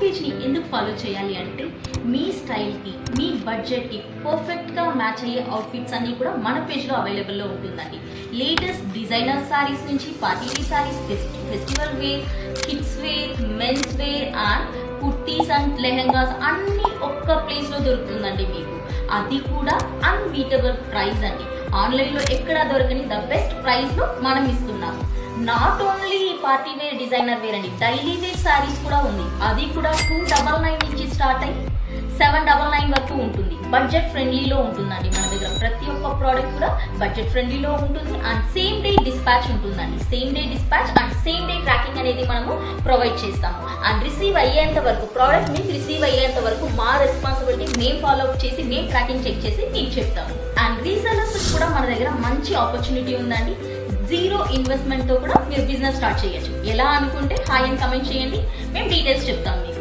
పేజ్ని ఎందుకు ఫాలో చేయాలి అంటే మీ స్టైల్కి, మీ బడ్జెట్కి పర్ఫెక్ట్గా మ్యాచ్ అయ్యే అవుట్ఫిట్స్ అన్నీ కూడా మన పేజ్లో అవైలబుల్లో ఉంటుందండి. లేటెస్ట్ డిజైనర్ శారీస్ నుంచి party wear saris, festival wear, kids wear, men's wear and kurtis and lehengas అన్నీ ఒక్క ప్లేస్లో దొరుకుతుందండి మీకు. అది కూడా అన్బీటబుల్ ప్రైస్ అండి. ఆన్లైన్లో ఎక్కడా దొరకని ద బెస్ట్ ప్రైస్లో మనం ఇస్తున్నాము. Not only party wear, designer wear అండి, డైలీ వేర్ శారీస్ కూడా ఉంది. అది కూడా 299 నుంచి స్టార్ట్ అయ్యి 799 వరకు ఉంటుంది. బడ్జెట్ ఫ్రెండ్లీలో ఉంటుందండి. మన దగ్గర ప్రతి ఒక్క ప్రోడక్ట్ కూడా బడ్జెట్ ఫ్రెండ్లీలో ఉంటుంది అండ్ సేమ్ డే డిస్పాచ్ ఉంటుందండి. Same day dispatch and same day tracking అనేది మనము ప్రొవైడ్ చేస్తాము. అండ్ రిసీవ్ అయ్యేంత వరకు, ప్రోడక్ట్ మీకు రిసీవ్ అయ్యేంత వరకు మా రెస్పాన్సిబిలిటీ, మేము ఫాలో అప్ చేసి, మేము ట్రాకింగ్ చెక్ చేసి మీకు చెప్తాము. అండ్ రీసెలర్స్ కూడా మన దగ్గర మంచి ఆపర్చునిటీ ఉందండి. జీరో ఇన్వెస్ట్మెంట్తో కూడా మీరు బిజినెస్ స్టార్ట్ చేయొచ్చు. ఎలా అనుకుంటే హాయ్ అని కమెంట్ చేయండి, మేము డీటెయిల్స్ చెప్తాం మీకు.